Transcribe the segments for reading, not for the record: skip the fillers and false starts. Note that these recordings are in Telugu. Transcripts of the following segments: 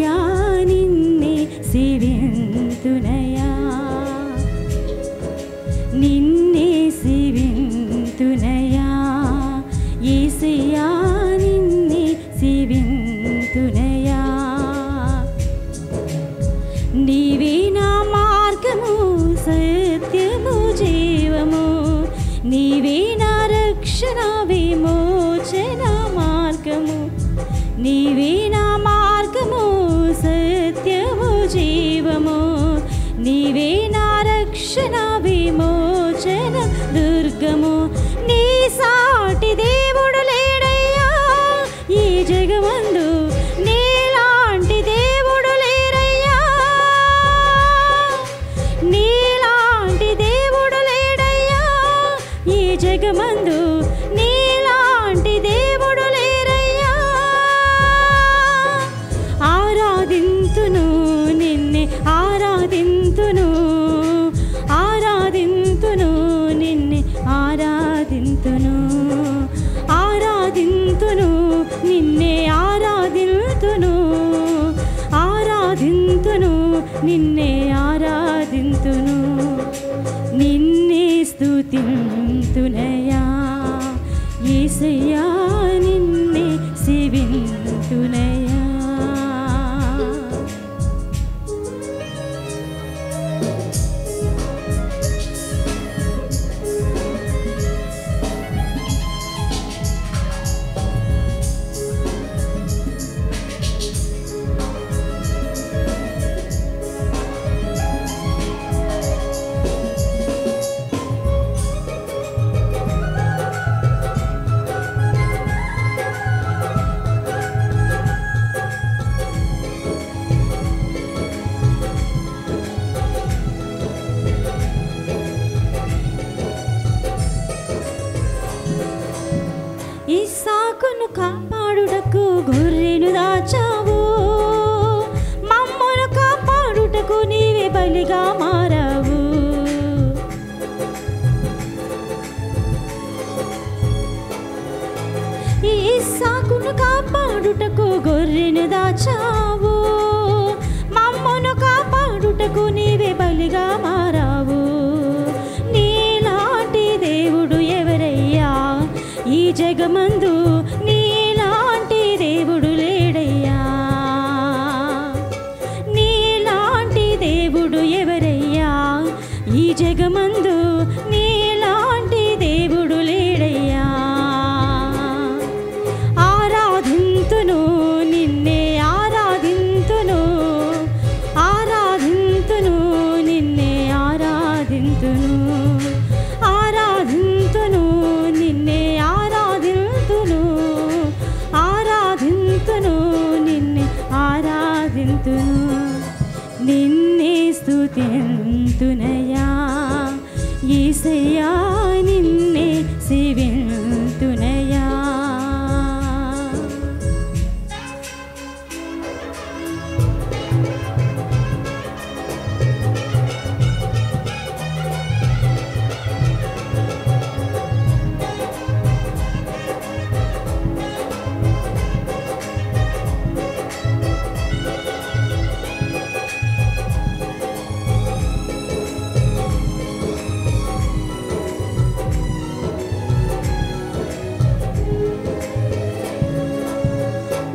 యేసయ్యా నిన్నే సేవింతునయా నిన్నే సేవింతునయా యేసయ్యా నిన్నే సేవింతునయా నీవే నా మార్గము సత్యము జీవము నీవే నా రక్షణ విమోచన మార్గము నీవే నా మార్గము సత్యము జీవము నీవే నా రక్షణ విమోచన దుర్గము నీ సాటి దేవుడు లేడయ్యా ఈ జగమందు నీలాంటి దేవుడు లేరయ్యా నీలాంటి దేవుడు లేడయ్యా ఈ జగమందు నీలాంటి దేవుడు లేరయ్యా ఆరాధింతును నిన్నే ఆరాధింతును ఆరాధింతును నిన్నే ఆరాధింతును ఆరాధింతును నిన్నే ఆరాధింతును ఆరాధింతును నిన్నే ఆరాధింతును నిన్నే స్తుతింతునయా యేసయ్యా నిన్నే సేవింతునయా ఇస్సాకును కాపాడుటకు గొర్రెను దాచావు మమ్మును కాపాడుటకు నీవే బలిగా మారావు ఇస్సాకును కాపాడుటకు గొర్రెను దాచావు మమ్మును కాపాడుటకు నీవే బలిగా మారావు నీలాంటి దేవుడు ఎవరయ్యా ఈ జగమందు నీలాంటి దేవుడు లేడయ్యా నీలాంటి దేవుడు ఎవరయ్యా ఈ జగమందు నీలాంటి దేవుడు లేడయ్యా ఆరాధింతును నిన్నే ఆరాధింతును ఆరాధింతును నిన్నే ఆరాధింతును ఆరాధింతును నిన్నే ఆరాధింతును ఆరాధింతును నిన్నే ఆరాధింతును నిన్నే స్తుతింతునయా యేసయ్యా నిన్నే సేవింతునయా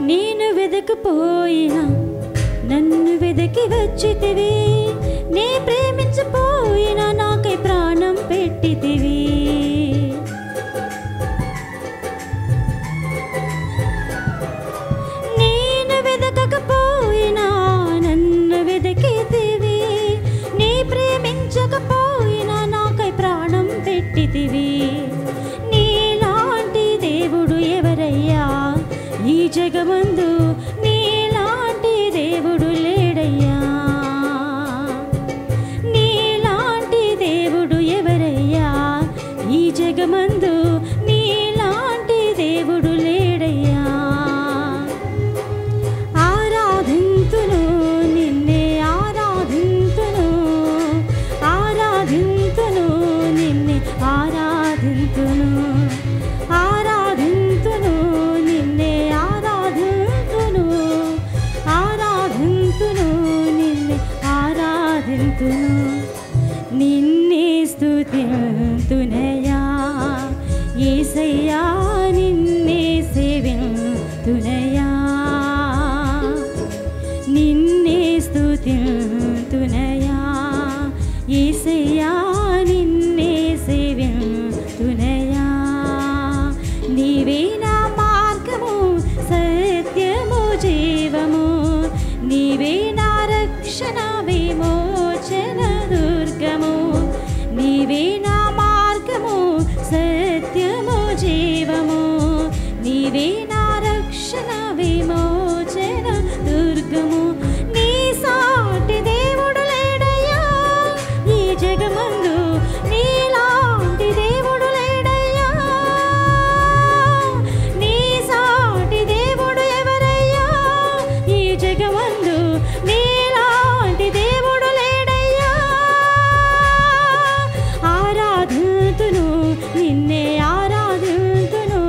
నేను వెదకపోయినా నన్ను వెదకి వచ్చితివి నే ప్రేమించపోయినా నాకై ప్రాణం పెట్టితివి నేను వెదకకపోయినా నన్ను వెదకితివి నే ప్రేమించకపోయినా నాకై ప్రాణం పెట్టితివి నీలాంటి దేవుడు ఎవరయ్యా ఈ జగమందు నీలాంటి దేవుడు లేడయ్యా ఆరాధింతును నిన్నే స్తుతింతునయా యేసయ్యా నిన్నే సేవింతునయా నిన్నే స్తుతింతునయా యేసయ్యా నిన్నే సేవింతునయా నీవే నా మార్గము సత్యము జీవము నీవే నా రక్షణ విమోచన దుర్గము నీవే నా మార్గము సత్యము జీవము నీవే నా రక్షణ విమోచన దుర్గము నీ సాటి దేవుడు లేడయ్యా ఈ జగమందు నీలాంటి దేవుడు లేడయ్యా నీ సాటి దేవుడు ఎవరయ్యా ఈ జగమందు నీలాంటి దేవుడు లేడయ్యా ఆరాధింతును నిన్నే ఆరాధింతును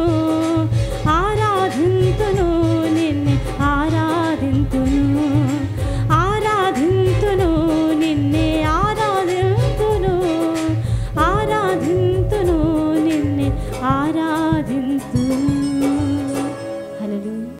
ఆరాధింతును నిన్నే ఆరాధింతును ఆరాధింతును నిన్నే ఆరాధింతును ఆరాధింతును నిన్నే ఆరాధింతును